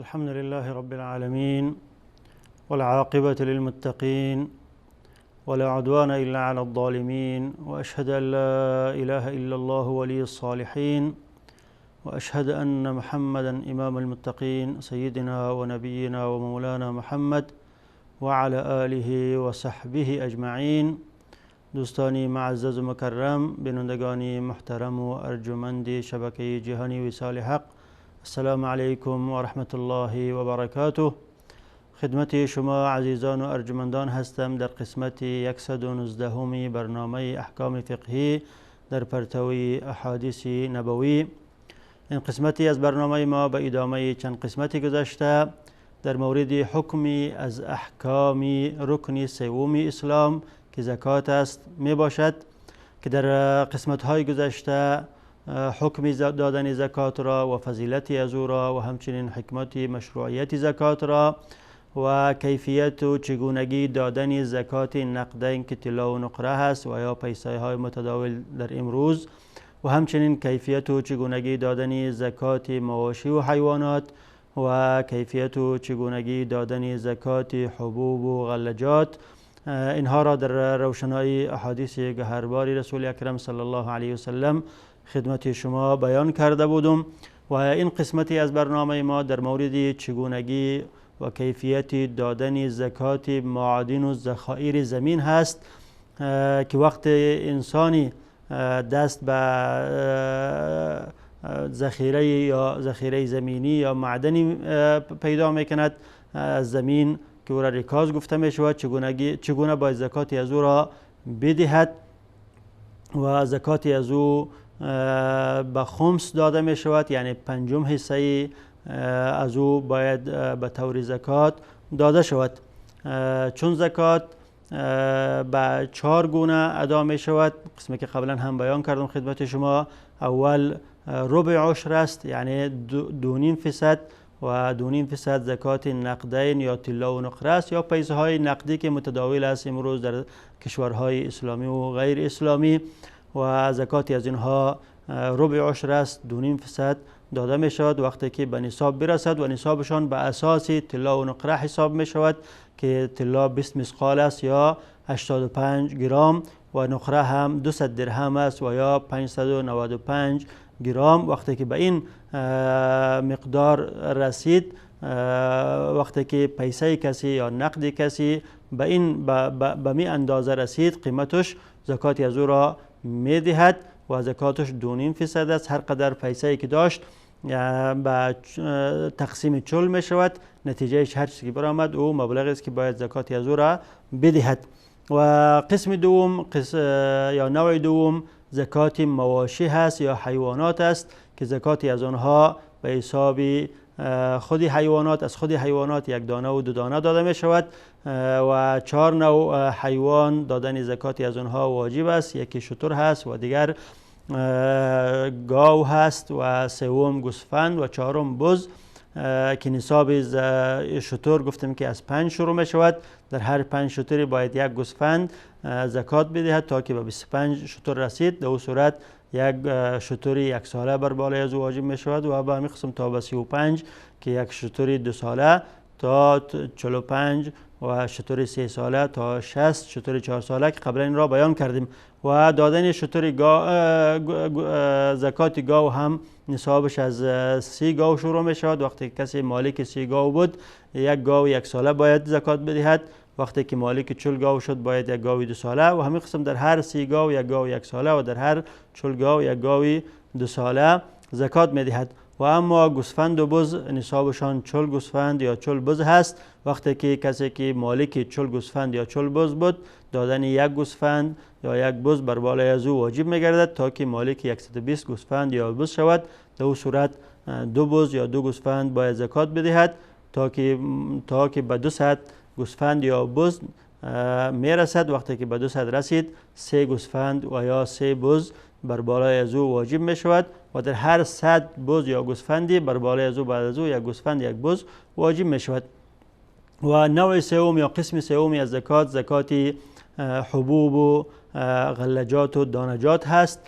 الحمد لله رب العالمين والعاقبة للمتقين ولا عدوان إلا على الظالمين وأشهد أن لا إله إلا الله ولي الصالحين وأشهد أن محمدا إمام المتقين سيدنا ونبينا ومولانا محمد وعلى آله وصحبه أجمعين. دوستانی معزز و مکرم، بینندگانی محترم و ارجمند شبکه جهانی وصال حق، السلام علیکم و رحمت الله و برکاته. خدمت شما عزیزان و ارجمندان هستم در قسمت 119 برنامه احکام فقهی در پرتوی احادیث نبوی. این قسمتی از برنامه ما به ادامه چند قسمتی گذشته در مورد حکمی از احکام رکن سوم اسلام که زکات است می باشد، که در قسمت های گذشته حکم دادن زکات را و فضیلت از او را و همچنین حکمت مشروعیت زکات را و کیفیت و چگونگی دادن زکات نقدین که طلا و نقره هست و یا پیسه های متداول در امروز و همچنین کیفیت و چگونگی دادن زکات مواشی و حیوانات و کیفیت و چگونگی دادن زکات حبوب و غلجات، اینها را در روشنایی احادیث گهربار رسول اکرم صلی الله علیه و سلم خدمت شما بیان کرده بودم. و این قسمتی از برنامه ما در مورد چگونگی و کیفیت دادن زکات معادن و ذخایر زمین هست که وقت انسانی دست به ذخیره زمینی یا معدنی پیدا میکند از زمین که او را ریکاز گفته می شود، چگونه باید زکاتی از او را بدهد و زکاتی از او به خمس داده می شود، یعنی پنجم حصه از او باید به طور زکات داده شود. چون زکات به 4 گونه ادا می شود، قسمی که قبلا هم بیان کردم خدمت شما. اول ربع عشر است، یعنی 2.5% و 2.5% زکات نقدین یا طلا و نقره است یا پیسه های نقدی که متداول است امروز در کشورهای اسلامی و غیر اسلامی، و زکاتی از اینها ربع عشر است، 2.5% داده می شود وقتی که به نصاب برسد و نصابشان به اساس طلا و نقره حساب می شود که طلا 20 مثقال است یا 85 گرم و نقره هم 200 درهم است و یا 595 گرم. وقتی که به این مقدار رسید، وقتی که پیسه کسی یا نقد کسی به می اندازه رسید، قیمتش زکاتی از او را می دهد و زکاتش 2.5% است. هر قدر پیسه که داشت به تقسیم 40 می شود، نتیجه هر چیزی که برآمد او مبلغی است که باید زکاتی از او را بدهد. و قسم دوم یا نوع دوم زکات مواشی هست یا حیوانات است که زکاتی از آنها به حساب خود حیوانات، از خود حیوانات 1 دانه و 2 دانه داده می شود و 4 نوع حیوان دادن زکاتی از آنها واجب است. یکی شتر هست و دیگر گاو هست و سوم گوسفند و چهارم بز که نصاب شتر گفتم که از 5 شروع می شود. در هر 5 شتری باید 1 گوسفند زکات بدهد تا که به 25 شتر رسید. در او صورت 1 شتری 1 ساله بر بالای از او واجب می شود و به همین قسم تا به 35 که 1 شتری 2 ساله تا 45 و شتری 3 ساله تا 60 شتری 4 ساله که قبلا این را بیان کردیم. و دادن شتری زکات گاو هم نصابش از 30 گاو شروع می شود. وقتی کسی مالک 30 گاو بود، 1 گاو 1 ساله باید زکات بدهد. وقتی که مالک 40 گاو شد باید 1 گاوی 2 ساله و همین قسم در هر 30 گاو 1 گاو 1 ساله و در هر 40 گاو 1 گاوی 2 ساله زکات می دهد. و اما گوسفند و بز نصابشان 40 گوسفند یا 40 بز هست. وقتی که کسی که مالک 40 گوسفند یا 40 بز بود، دادن 1 گوسفند یا 1 بز بر بالای از او واجب می‌گردد تا که مالک 120 گوسفند یا بز شود. در او صورت 2 بز یا 2 گوسفند باید زکات بدهد تا که به 200 گوسفند یا بز میرسد. وقتی که به 200 رسید، 3 گوسفند و یا 3 بز بر بالای از او واجب می شود و در هر 100 بز یا گوسفندی بر بالای از او بعد از او 1 گوسفند 1 بز واجب می شود. و نوع سوم یا قسم سومی از زکات حبوب و غلجات و دانجات هست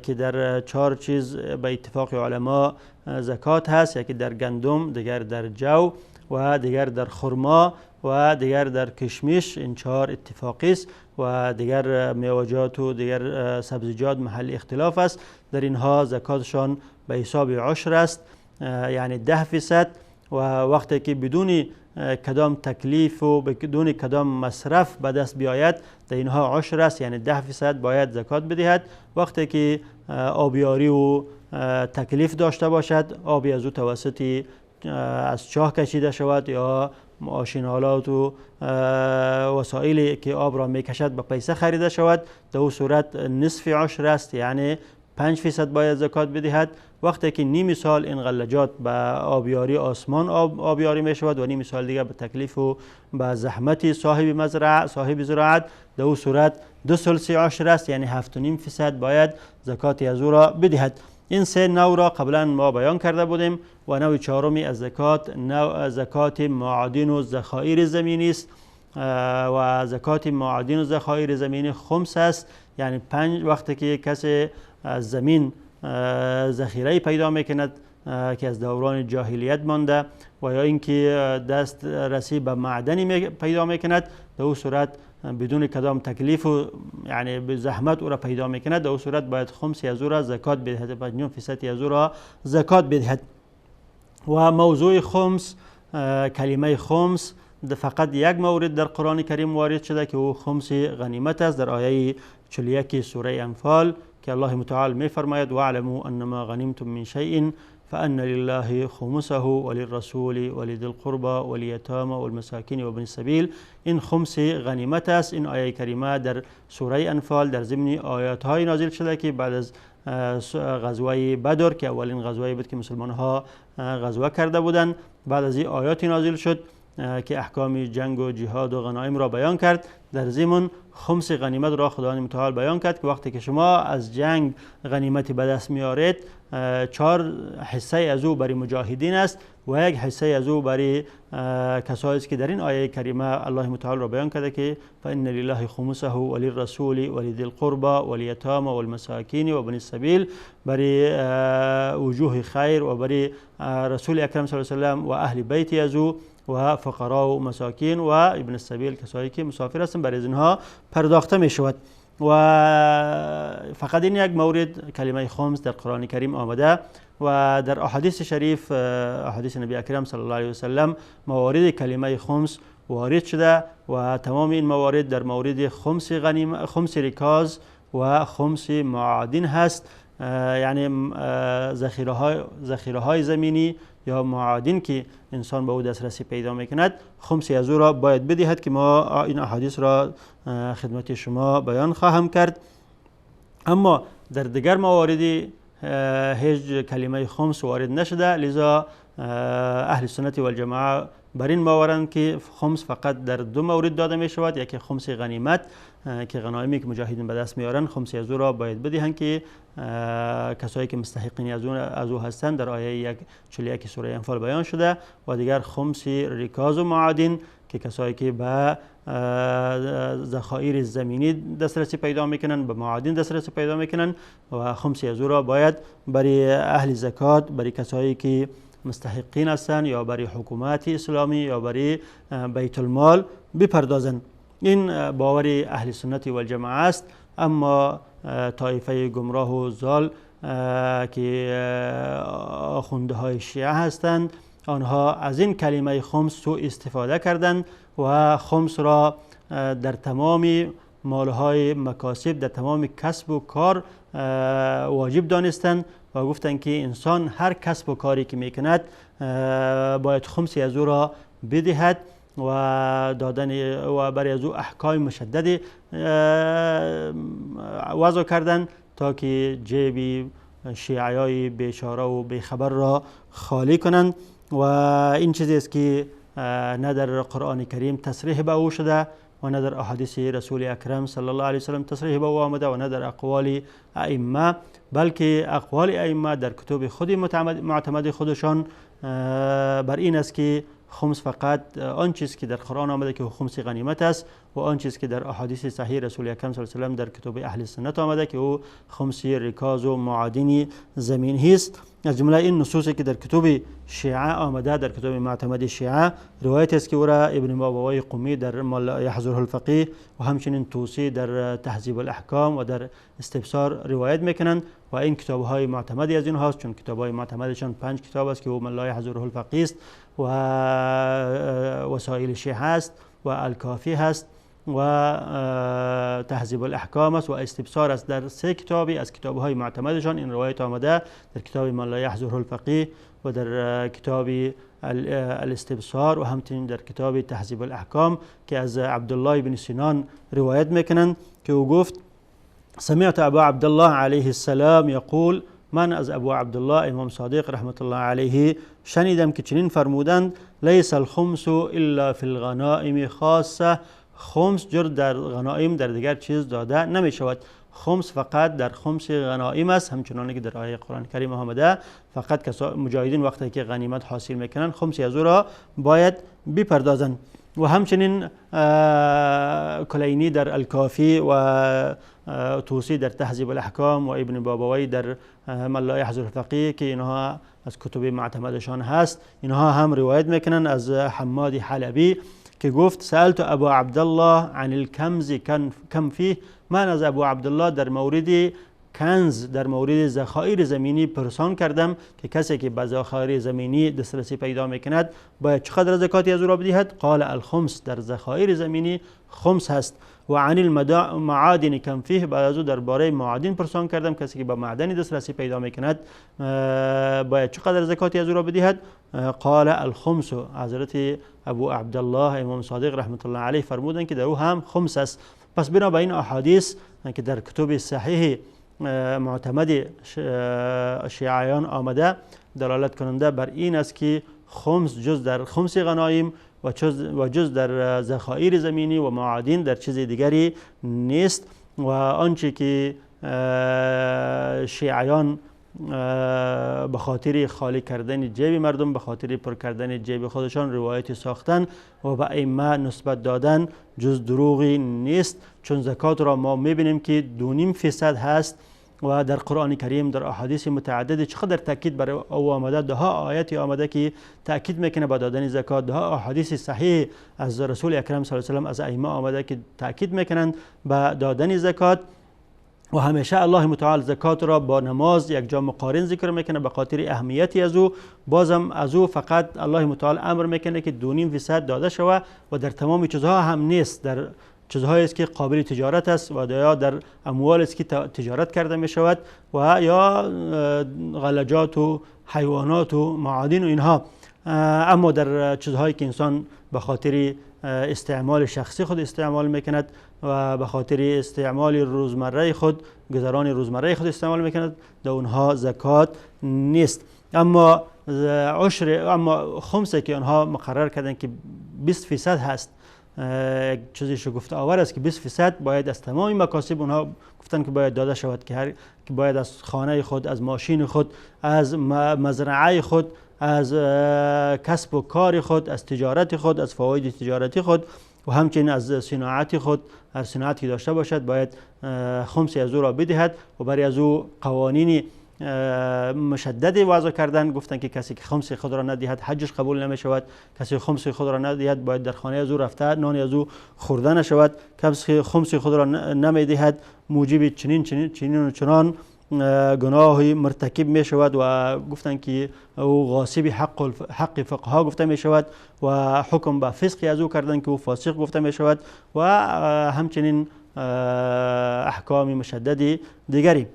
که در 4 چیز به اتفاق علما زکات هست، یکی در گندم، دیگر در جو و دیگر در خرما و دیگر در کشمش. این 4 اتفاقی است و دیگر میوه‌جات و دیگر سبزیجات محل اختلاف است. در اینها زکاتشان به حساب عشر است، یعنی 10%. و وقتی که بدون کدام تکلیف و بدون کدام مصرف به دست بیاید، در اینها عشر است، یعنی 10% باید زکات بدهد. وقتی که آبیاری و تکلیف داشته باشد، آبی از او توسط از چاه کشیده شود یا ماشینالات و وسایلی که آب را میکشد به پیسه خریده شود، در او صورت نصف عشر است، یعنی 5% باید زکات بدهد. وقتی که نیم سال این غلجات به آبیاری آسمان آبیاری می شود و نیم سال دیگر به تکلیف و به زحمت صاحب زراعت، در او صورت 2/3 عشر است، یعنی 7.5% باید زکات از او را بدهد. این 3 نوع را قبلا ما بیان کرده بودیم و نوع 4می از زکات معادن و ذخایر زمینی است و زکات معادن و ذخایر زمینی خمس است، یعنی 5 وقتی که کسی از زمین ذخیره پیدا میکند که از دوران جاهلیت مانده و یا اینکه دست رسی به معدنی پیدا میکند، در او صورت بدون کدام تکلیف و یعنی به زحمت او را پیدا میکند، در او صورت باید خمسی از او را زکات بدهد، 5% از او را زکات بدهد. و موضوع خمس، کلمه خمس فقط یک مورد در قرآن کریم وارد شده که او خمس غنیمت است، در آیه 41 سوره انفال که الله متعال می فرماید واعلموا انما غنیمتم من شیء فان لله خمسه وللرسول ولذی القربى والیتامى والمساکین وابن السبیل. این خمس غنیمت است. این آیه کریمه در سوره انفال در ضمن آیات های نازل شده که بعد از غزوه بدر که اولین غزوه بود که مسلمان ها غزوه کرده بودند، بعد از این آیاتی نازل شد که احکام جنگ و جهاد و غنایم را بیان کرد. در ضمن خمس غنیمت را خداوند متعال بیان کرد که وقتی که شما از جنگ غنیمتی به دست میارید، 4 حصه از او برای مجاهدین است و 1 حصه از او برای کسایی است که در این آیه کریمه الله متعال را بیان کرده که فان لله خمسه وللرسول ولذی القربى والیتامى والمساکین وابن السبیل، برای وجوه خیر و برای رسول اکرم صلی الله علیه و سلم و اهل بیت از او و فقرا و مساکین و ابن السبیل، کسایی که مسافر هستند، برای اینها پرداخته می شود. و فقط این یک مورد کلمه خمس در قرآن کریم آمده و در احادیث شریف، احادیث نبی اکرم صلی الله علیه و سلم، موارد کلمه خمس وارد شده و تمام این موارد در مورد خمس ریکاز و خمس معادن هست، یعنی ذخیره های زمینی یا معادن که انسان به او دسترسی پیدا میکند، خمسی از او را باید بدهد که ما این احادیث را خدمت شما بیان خواهم کرد. اما در دیگر مواردی هیچ کلمه خمس وارد نشده، لذا اهل سنت و الجماعه بر این باورند که خمس فقط در 2 مورد داده می شود. یکی خمس غنیمت که غنایمی که مجاهدین به دست میارن، خمسی از او را باید بدهند که کسایی که مستحقین از او هستند در آیه 41 سوره انفال بیان شده، و دیگر خمس ریکاز و معادن که کسایی که به ذخایر زمینی دسترسی پیدا میکنن، به معادن دسترسی پیدا میکنن و خمسی از او را باید برای اهل زکات، برای کسایی که مستحقین هستند یا برای حکومت اسلامی یا برای بیت المال بپردازند. این باور اهل سنت و الجماعه است. اما طایفه گمراه و ضال که آخونده های شیعه هستند، آنها از این کلمه خمس سوء استفاده کردند و خمس را در تمام مالهای مکاسب، در تمام کسب و کار واجب دانستند و گفتند که انسان هر کسب و کاری که میکند باید خمسی از او را بدهد و دادن و برای از او احکام مشدد وضع کردند تا که جیب شیعیای بیچاره و بیخبر را خالی کنند. و این چیزی است که نه در قرآن کریم تصریح به او شده و نه در احادیث رسول اکرم صلی الله علیه و سلم تصریح به او آمده و نه در اقوال ائمه، بلکه اقوال ائمه در کتب خود معتمد خودشان بر این است که خمس فقط آن چیز که در قرآن آمده که خمس غنیمت است و آن چیز که در احادیث صحیح رسول اکرم صلی الله علیه و آله در کتب اهل سنت آمده که او خمس رکاز و معادن زمینی است. از جمله این نصوصی که در کتب شیعه آمده، در کتب معتمد شیعه روایت است که او را ابن بابوی قمی در ما لا یحضره الفقیه و همچنین طوسی در تهذیب الاحکام و در استبصار روایت میکنند و این کتاب های معتمدی از این هاست، چون کتاب های معتمدشان 5 کتاب است که او من لا یحضره الفقیه است و وسائل شیعه است و الکافی هست و تهذیب الاحکام است و استبصار است. در 3 کتابی از کتاب های معتمدشان این روایت آمده، در کتاب من لا یحضره الفقیه و در کتاب الاستبصار و همچنین در کتاب تهذیب الاحکام که از عبدالله بن سینان روایت میکنند که او گفت سمعت ابا عبدالله علیه السلام یقول، من از ابو عبدالله امام صادق رحمت الله علیه شنیدم که چنین فرمودند لیس الخمس الا فی الغنائم خاصه، خمس جز در غنائم در دیگر چیز داده نمی شود. خمس فقط در خمس غنائم است، همچنانه که در آیه قرآن کریم آمده فقط مجاهدین وقتی که غنیمت حاصل میکنن خمسی از او را باید بپردازند. و همچنین کلینی در الکافی و طوسی در تهذیب الاحکام و ابن بابوی در من لا یحضره الفقیه که اینها از کتب معتمدشان هست، اینها هم روایت میکنن از حماد حلبی که گفت سألت ابو عبدالله عن الکنز کم فیه، من از ابو عبدالله در مورد کنز، در مورد ذخایر زمینی پرسان کردم که کسی که به ذخایر زمینی دسترسی پیدا میکند باید چقدر زکاتی از او را بدهد؟ قال الخمس، در ذخایر زمینی خمس هست. و عن المعادن کم فیه، بعد از او درباره معادن پرسان کردم، کسی که به معدن دسترسی پیدا میکند باید چقدر زکاتی از او را بدهد؟ قال الخمس. حضرت ابو عبدالله امام صادق رحمت الله علیه فرمودند که در او هم خمس است. پس بنا به این احادیث که در کتب صحیح معتمد شیعیان آمده دلالت کننده بر این است که خمس جز در خمس غنایم و جز در ذخایر زمینی و معادن در چیز دیگری نیست. و آنچه که شیعیان به خاطر خالی کردن جیب مردم، به خاطر پر کردن جیب خودشان روایتی ساختن و به ائمه نسبت دادن جز دروغی نیست، چون زکات را ما میبینیم که 2.5% هست و در قرآن کریم در احادیث متعدد چقدر تاکید بر او آمده، ده ها آیاتی آمده که تاکید میکنه به دادن زکات، ده ها احادیث صحیح از رسول اکرم صلی الله علیه و آله از ائمه آمده که تاکید میکنند به دادن زکات. و همیشه الله متعال زکات را با نماز یک جا مقارن ذکر میکنه به خاطر اهمیتی از او. بازم از او فقط الله متعال امر میکنه که 2.5% داده شوه و در تمام چیزها هم نیست، در چیزهایی است که قابل تجارت است و یا در اموال است که تجارت کرده می شود و یا غلجات و حیوانات و معادن و اینها. اما در چیزهایی که انسان به خاطر استعمال شخصی خود استعمال میکند و به خاطر استعمال روزمره خود، گذران روزمره خود استعمال میکند، در اونها زکات نیست. اما خمسه که آنها مقرر کردن که 20% هست، یک چیزی شگفت آور است که 20% باید از تمام مکاسب اونها گفتن که باید داده شود، که باید از خانه خود، از ماشین خود، از مزرعه خود، از کسب و کار خود، از تجارت خود، از فواید تجارتی خود و همچنین از صناعت خود، هر صناعتی که داشته باشد باید خمسی از او را بدهد. و برای از او قوانین مشدد وضع کردن، گفتن که کسی که خمس خود را ندهد حجش قبول نمی شود، کسی خمس خود را ندهد باید در خانه از او رفته نان از او خورده نشود، کسی خمس خود را نمی دهد موجب چنین و چنان گناهی مرتکب می شود و گفتن که او غاصب حق فقها گفته می شود و حکم به فسقی از او کردن که او فاسق گفته می شود و همچنین احکام مشدد دیگری.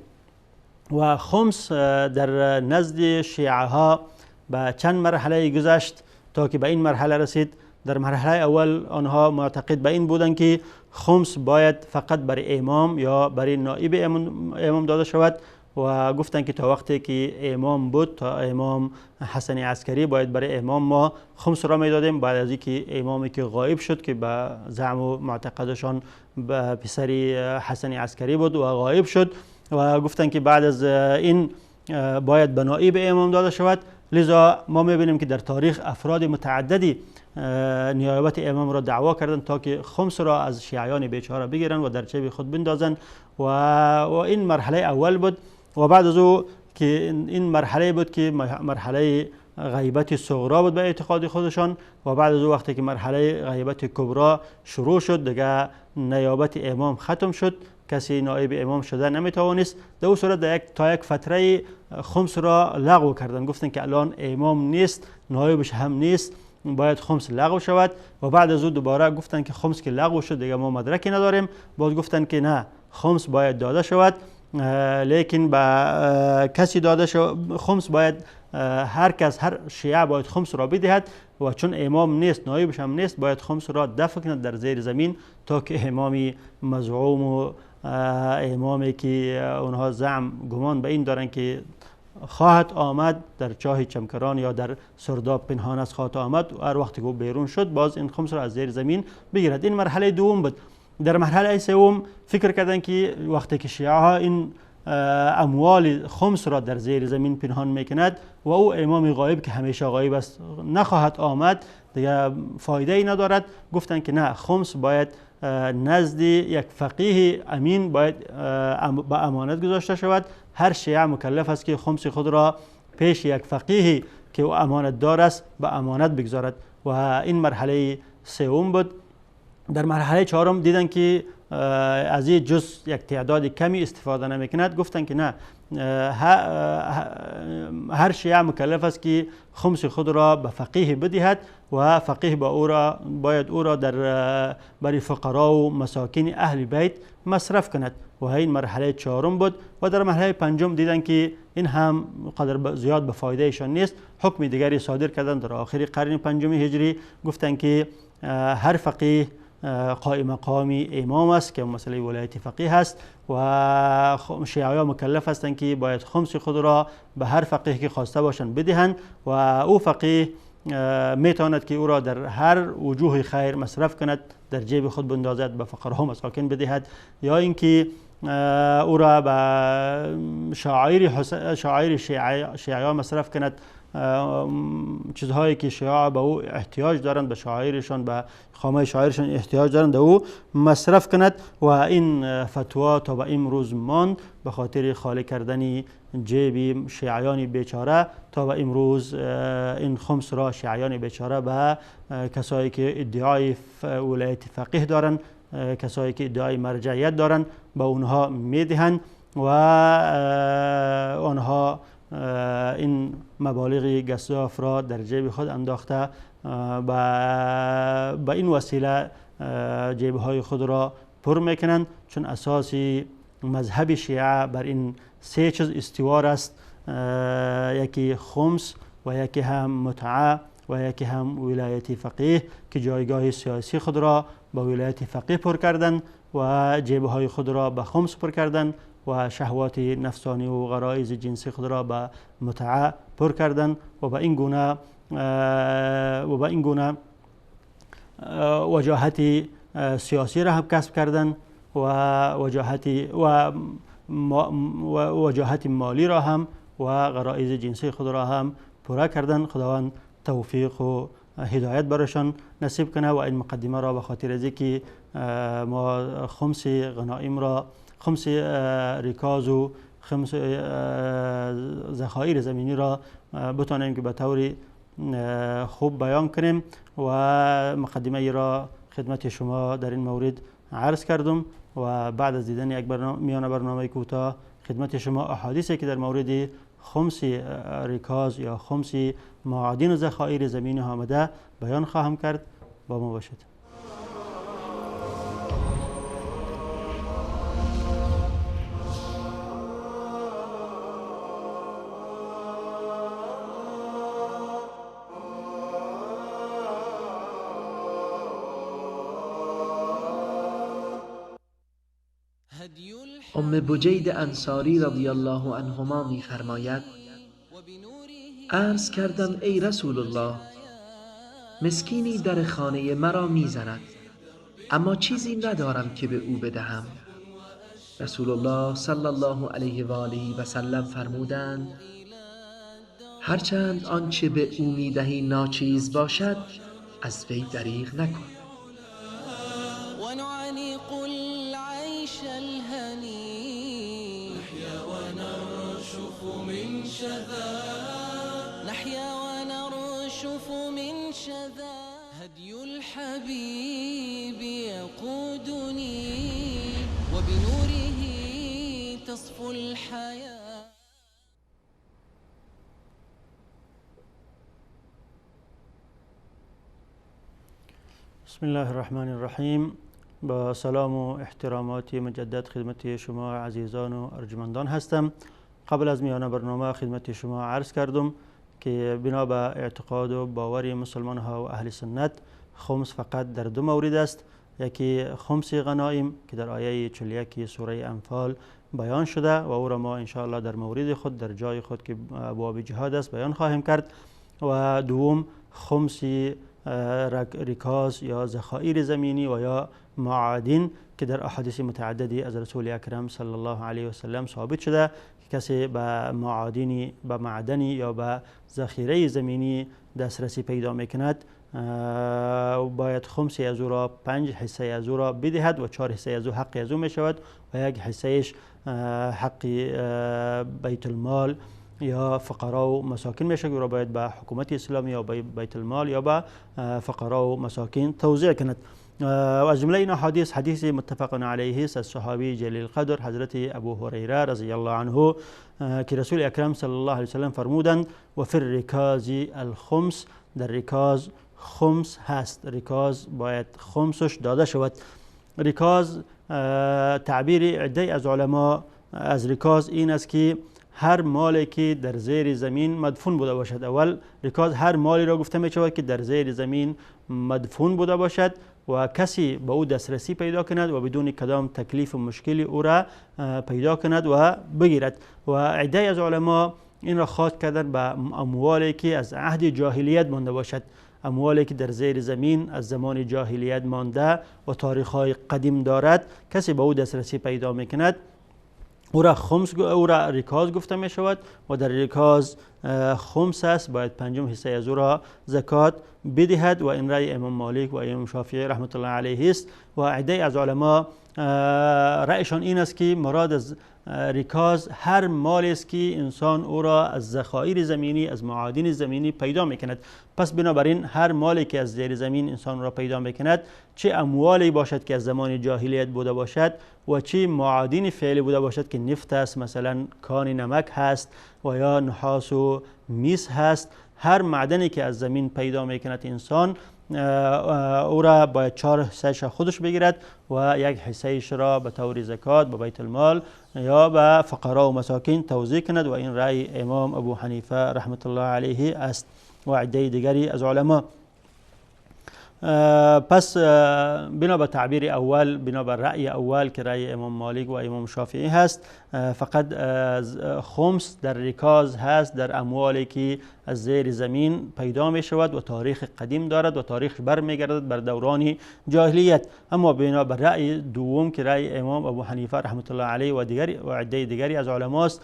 و خمس در نزد شیعه ها به چند مرحله گذشت تا که به این مرحله رسید. در مرحله اول آنها معتقد به این بودند که خمس باید فقط برای امام یا برای نائب امام داده شود و گفتند که تا وقتی که امام بود، تا امام حسن عسکری، باید برای امام ما خمس را میدادیم. بعد از اینکه امامی که غایب شد که به زعم و معتقدشان پسری حسن عسکری بود و غایب شد و گفتند که بعد از این باید به نائب امام داده شود. لذا ما میبینیم که در تاریخ افراد متعددی نیابت امام را دعوا کردند تا که خمس را از شیعیان بیچاره بگیرند و در جیب خود بندازند و این مرحله اول بود. و بعد از او که این مرحله بود که مرحله غیبت صغرا بود به اعتقاد خودشان، و بعد از او وقتی که مرحله غیبت کبرا شروع شد دیگه نیابت امام ختم شد، کسی نایب امام شده نمیتوانست. در اون صورت تا یک فتره خمس را لغو کردن، گفتن که الان امام نیست، نایبش هم نیست، باید خمس لغو شود. و بعد از او دوباره گفتن که خمس که لغو شد دیگه ما مدرکی نداریم، باز گفتن که نه، خمس باید داده شود، لیکن به کسی داده شود. خمس باید هر شیعه باید خمس را بدهد و چون امام نیست، نایبش هم نیست، باید خمس را دفن کند در زیر زمین تا که امامی مزعوم و امامی که اونها گمان به این دارن که خواهد آمد در چاه چمکران یا در سرداب پنهان است خواهد آمد، و هر وقتی که بیرون شد باز این خمس را از زیر زمین بگیرد. این مرحله دوم بود. در مرحله سوم فکر کردن که وقتی که شیعه ها این اموال خمس را در زیر زمین پنهان میکند و او امام غایب که همیشه غایب است نخواهد آمد، دیگه فایده ای ندارد. گفتن که نه، خمس باید نزد یک فقیه امین باید به امانت گذاشته شود. هر شیعه مکلف است که خمس خود را پیش یک فقیه که او امانت دار است به امانت بگذارد. و این مرحله سوم بود. در مرحله چهارم دیدن که از این جز یک تعداد کمی استفاده نمیکند، گفتن که نه، هر شیعه مکلف است که خمس خود را به فقیه بدهد و فقیه باید او را برای فقرا و مساکین اهل بیت مصرف کند. و این مرحله چهارم بود. و در مرحله پنجم دیدن که این هم قدر زیاد به فایده ایشان نیست، حکم دیگری صادر کردند در آخر قرن پنجم هجری. گفتن که هر فقیه قائم مقام امام است که مسئله ولایت فقیه است و شیعه مکلف هستند که باید خمس خود را به هر فقیه که خواسته باشند بدهند و او فقیه میتواند که او را در هر وجوه خیر مصرف کند، در جیب خود بندازد، به فقرها مساکین بدهد، یا اینکه او را به شعائر شیعه مصرف کند، چیزهایی که شیعه به او احتیاج دارند، به شعائرشان، به خامه شعائرشان احتیاج دارند، او مصرف کند. و این فتوا تا به امروز ماند به خاطر خالی کردن جیب شیعیان بیچاره. تا به امروز این خمس را شیعیان بیچاره به کسایی که ادعای ولایت فقیه دارند، کسایی که ادعای مرجعیت دارند، به اونها میدهند و آنها این مبالغ گزاف را در جیب خود انداخته به این وسیله جیبهای خود را پر میکنند، چون اساسی مذهب شیعه بر این سه چیز استوار است: یکی خمس و یکی هم متعه و یکی هم ولایت فقیه، که جایگاه سیاسی خود را به ولایت فقیه پر کردند و جیبهای خود را به خمس پر کردند و شهوات نفسانی و غرایز جنسی خود را به متعه پر کردند و به این گونه وجاهت سیاسی را هم کسب کردند و وجاهت مالی را هم و غرایز جنسی خود را هم پوره کردند. خداوند توفیق و هدایت برایشان نصیب کنه. و این مقدمه را به خاطر از اینکه ما خمس غنایم را، خمس ریکاز و خمس ذخایر زمینی را بتانیم که به طور خوب بیان کنیم و مقدمه ای را خدمت شما در این مورد عرض کردم. و بعد از دیدن یک میان برنامه کوتاه خدمت شما احادیثی که در مورد خمس ریکاز یا خمس معادن و ذخایر زمینی آمده بیان خواهم کرد. با ما باشید. ام بجید انصاری رضی الله عنهما می فرماید: عرض کردم ای رسول الله، مسکینی در خانه مرا می زند، اما چیزی ندارم که به او بدهم. رسول الله صلی الله علیه و آله و سلم فرمودند: هرچند آنچه به او میدهی ناچیز باشد از وی دریغ نکن. ونعانق العيش الهني نحيا ونرشف من شذا نحيا ونرشف من شذا هدي الحبيب يقودني وبنوره تصفو الحياة. بسم الله الرحمن الرحیم. با سلام و احتراماتی مجدد خدمت شما عزیزان و ارجمندان هستم. قبل از میان برنامه خدمت شما عرض کردم که بنا به اعتقاد و باور مسلمان ها و اهل سنت خمس فقط در دو مورد است. یکی خمس غنایم که در آیه 41 سوره انفال بیان شده و او را ما انشاءالله در مورد خود در جای خود که ابواب جهاد است بیان خواهیم کرد. و دوم خمس ریکاز یا ذخایر زمینی و یا معادن که در احادیث متعددی از رسول اکرم صلی الله علیه و سلم ثابت شده که کسی به معادنی به معدنی یا به ذخیره زمینی دسترسی پیدا میکند باید خمسی از او را 5 حصه از او را بدهد و 4 حصه از او حقی از او می شود و 1 حصهش حقی بیت المال یا فقرا و مساکین میشه که را باید به حکومت اسلامی یا بیت المال یا به فقرا و مساکین توزیع کند. و از جمله این حدیث متفق علیه است از صحابی جلیل القدر حضرت ابو هریره رضی الله عنه که رسول اکرم صلی الله علیه و سلم فرمودند و فی الرکاز الخمس، در رکاز خمس هست، رکاز باید خمسش داده شود. رکاز تعبیر عده از علما از رکاز این است که هر مالی که در زیر زمین مدفون بوده باشد. اول رکاز هر مالی را گفته می شود که در زیر زمین مدفون بوده باشد و کسی به او دسترسی پیدا کند و بدون کدام تکلیف و مشکلی او را پیدا کند و بگیرد. و عده از علما این را خاص کردن به اموالی که از عهد جاهلیت مانده باشد، اموالی که در زیر زمین از زمان جاهلیت مانده و تاریخ‌های قدیم دارد. کسی به او دسترسی پیدا میکند او را رکاز گفته می شود و در رکاز خمس است، باید 5 حصه از او را زکات بدهد و این رأی امام مالک و امام شافعی رحمت الله علیه است. و عده از علما رأیشان این است که مراد از رکاز هر مالی است که انسان او را از ذخایر زمینی از معادن زمینی پیدا میکند. پس بنابراین هر مالی که از زیر زمین انسان را پیدا میکند، چه اموالی باشد که از زمان جاهلیت بوده باشد و چه معادن فعلی بوده باشد که نفت است، مثلا کان نمک هست و یا نحاس و مس هست، هر معدنی که از زمین پیدا میکند انسان او را باید 4 حصه خودش بگیرد و 1 حصهش را به طور زکات به بیت المال یا به فقرا و مساکین توزیع کند و این رأی امام ابو حنیفه رحمت الله علیه است و عده دیگری از علما. پس بنا به تعبیر اول، بنا به رأی اول که رأی امام مالک و امام شافعی هست، فقط خمس در رکاز هست در اموالی که از زیر زمین پیدا می شود و تاریخ قدیم دارد و تاریخ برمیگردد بر دوران جاهلیت. اما بنا به رأی دوم که رأی امام ابو حنیفه رحمت الله علیه و عده دیگری از علماست،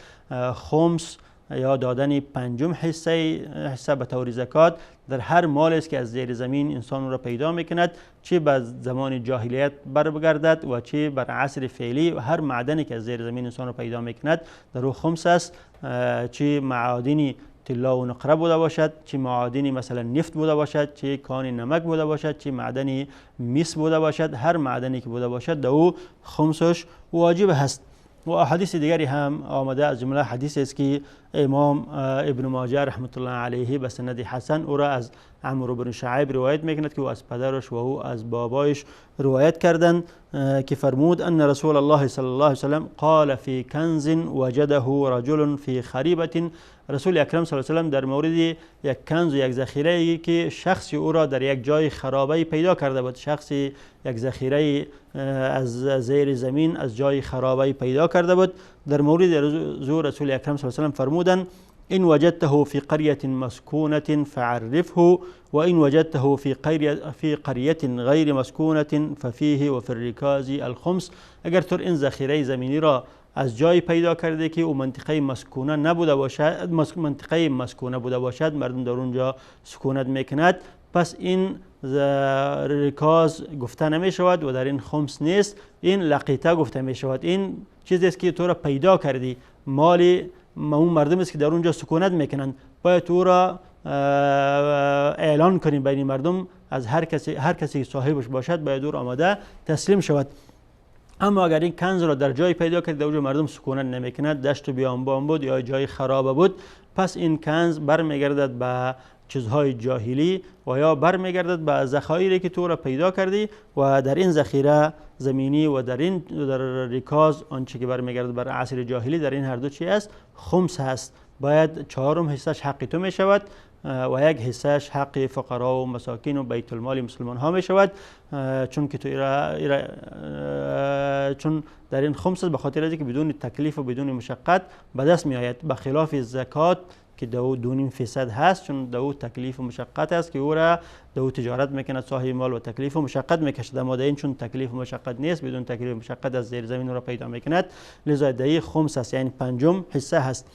خمس یا دادن 5 حصه به طور زکات در هر مالی است که از زیر زمین انسان را پیدا میکند، چه به زمان جاهلیت برگردد و چه بر عصر فعلی، و هر معدنی که از زیر زمین انسان را پیدا میکند در او خمس است، چه معادنی طلا و نقره بوده باشد، چه معادنی مثلا نفت بوده باشد، چه کان نمک بوده باشد، چه معدنی مس بوده باشد، هر معدنی که بوده باشد در او خمسش واجب هست. و احادیث دیگری هم آمده، از جمله حدیث است که امام ابن ماجه رحمت الله علیه به سند حسن او را از عمرو بن شعیب روایت میکند که او از پدرش و او از بابایش روایت کردند که فرمود ان رسول الله صلی الله علیه وسلم قال فی کنز وجده رجل فی خریبه. رسول اکرم صلی الله علیه وسلم در مورد یک کنز و یک ذخیره که شخصی او را در یک جای خرابه پیدا کرده بود، شخصی یک ذخیره از زیر زمین از جای خرابه پیدا کرده بود، در مورد رسول اکرم صلی الله علیه وسلم فرمودند إن وجدته في قرية مسكونة فعرفه وإن وجدته في قرية غير مسكونة ففيه وفي الركاز الخمس. اگر تو این ذخیره زمینی را از جای پیدا کرده که او منطقه مسکونه نبوده باشد، منطقه مسکونه بوده باشد، مردم در اونجا سکونت میکند، پس این رکاز گفته نمی شود و در این خمس نیست، این لقیته گفته می شود. این چیزی است که تو را پیدا کردی، مال اون مردم است که در اونجا سکونت میکنند، باید تو را اعلان کنیم بین مردم، از هر کسی صاحبش باشد باید او آماده تسلیم شود. اما اگر این کنز را در جای پیدا کرد در اونجا مردم سکونت نمیکند، دشت و بیابان بود یا جای خرابه بود، پس این کنز برمیگردد به چیزهای جاهلی و یا برمیگردد به ذخایری که تو را پیدا کردی و در این ذخیره زمینی و در ریکاز آنچه که برمیگردد بر عصر جاهلی، در این هر دو چی است؟ خمس هست. باید 4 حصهش حق تو می شود و 1 حصهش حق فقرا و مساکین و بیت المال مسلمان ها می شود، چون که تو چون در این خمس به خاطر اینکه بدون تکلیف و بدون مشقت به دست می آید، به خلاف زکات که 2.5% هست، چون دو تکلیف و مشقت است که او را دو تجارت میکند صاحب مال و تکلیف و مشقت میکشد. اما این چون تکلیف و مشقت نیست، بدون تکلیف و مشقت از زیر زمین را پیدا میکند، لذا دهی خمس است، یعنی 5 حصه هست.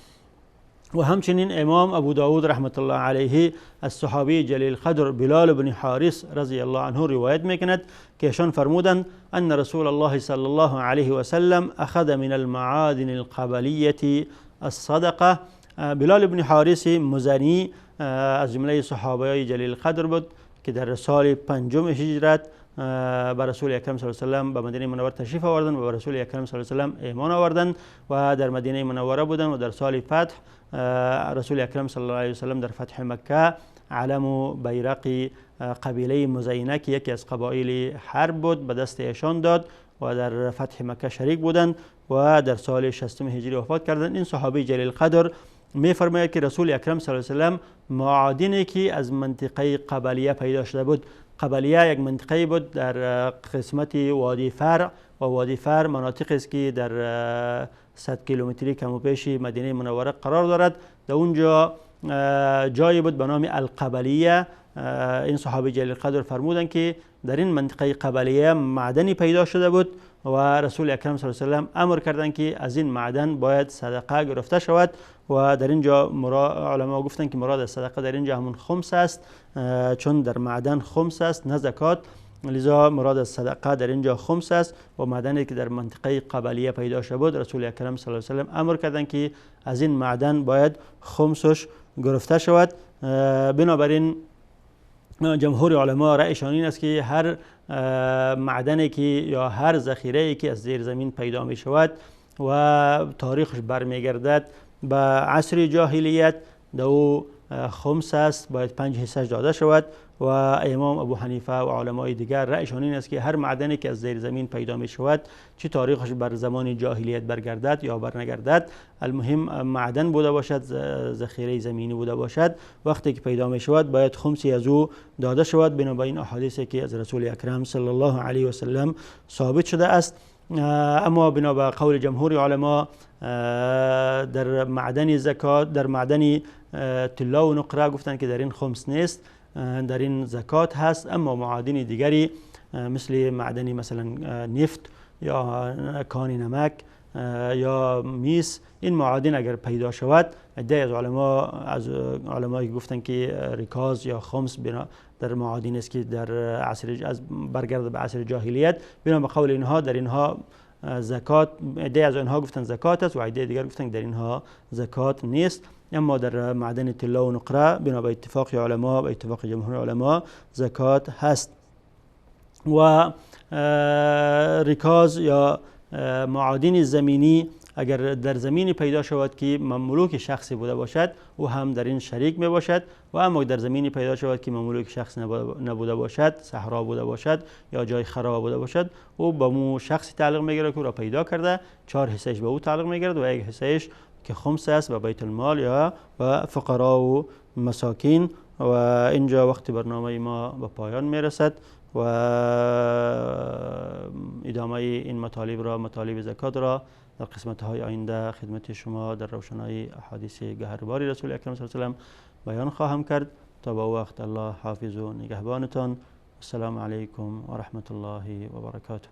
و همچنین امام ابو داود رحمت الله علیه از صحابی جلیل قدر بلال بن حارث رضی الله عنه روایت میکند که ایشان فرمودند ان رسول الله صلی الله علیه و سلم اخذ من المعادن القبلیه الصدقه. بلال بن حارث مزنی از جمله صحابه جلیل قدر بود که در سال 5 هجرت به رسول اکرم صلی الله علیه و سلم به مدینه منوره تشریف آوردند و به رسول اکرم صلی الله علیه و سلم ایمان آوردند و در مدینه منوره بودند و در سال فتح رسول اکرم صلی الله علیه و سلم در فتح مکه علم و بیرق قبیله مزینه که یکی از قبایل حرب بود به دست ایشان داد و در فتح مکه شریک بودند و در سال 60 هجری وفات کردند. این صحابی جلیل قدر می فرماید که رسول اکرم صلی الله علیه و سلم معادنی که از منطقه قبلیه پیدا شده بود، قبلیه یک منطقه بود در قسمت وادی فرع و وادی فرع مناطقی است که در 100 کیلومتری کم و بیش مدینه منوره قرار دارد. در اونجا جایی بود به نام القبلیه. این صحابه جلیل قدر فرمودند که در این منطقه قبلیه معدنی پیدا شده بود و رسول اکرم صلی الله علیه و سلم امر کردند که از این معدن باید صدقه گرفته شود و در اینجا علما گفتند که مراد از صدقه در اینجا همون خمس است، چون در معدن خمس است نه زکات، لذا مراد از صدقه در اینجا خمس است و معدنی که در منطقه قبلیه پیدا شده بود رسول اکرم صلی الله علیه و سلم امر کردند که از این معدن باید خمسش گرفته شود. بنابراین جمهور علما رأیشان این است که هر معدنی که یا هر ذخیره‌ای که از زیر زمین پیدا می شود و تاریخش برمیگردد به عصر جاهلیت دو خمس است، باید 5 حصه داده شود. و امام ابو حنیفه و علمای دیگر رأیشان این است که هر معدنی که از زیر زمین پیدا می شود، چه تاریخش بر زمان جاهلیت برگردد یا برنگردد، المهم معدن بوده باشد، ذخیره زمینی بوده باشد، وقتی که پیدا می شود باید خمسی از او داده شود، بنابراین احادیثی که از رسول اکرم صلی الله علیه و سلم ثابت شده است. اما بنا به قول جمهور علما در معدن زکات، در معدن طلا و نقره گفتند که در این خمس نیست، در این زکات هست. اما معادن دیگری مثل معدن مثلا نفت یا کان نمک یا میس، این معادن اگر پیدا شود، عده از علمای گفتند که ریکاز یا خمس در معادن است که در عصر از برگرد به عصر جاهلیت، بنا به قول اینها در اینها زکات، عده از اینها گفتند زکات است و عده دیگر گفتند در اینها زکات نیست. اما در معدن طلا و نقره بنا به اتفاق علما و اتفاق جمهور علما زکات هست. و ریکاز یا معادن زمینی اگر در زمینی پیدا شود که مملوک شخصی بوده باشد، او هم در این شریک می باشد. و اما در زمینی پیدا شود که مملوک شخص نبوده باشد، صحرا بوده باشد یا جای خراب بوده باشد، او به مو شخصی تعلق میگیره که او را پیدا کرده، 4 حصهش به او تعلق میگیرد و 1 حصهش که خمس است و بیت المال یا و فقرا و مساکین. و اینجا وقت برنامه ما به پایان میرسد و ادامه این مطالب زکات را در قسمت‌های آینده خدمت شما در روشنایی احادیث گهرباری رسول اکرم صلی الله علیه و سلم بیان خواهم کرد. تا به وقت الله حافظ و نگهبانتان. السلام علیکم و رحمت الله و برکاته.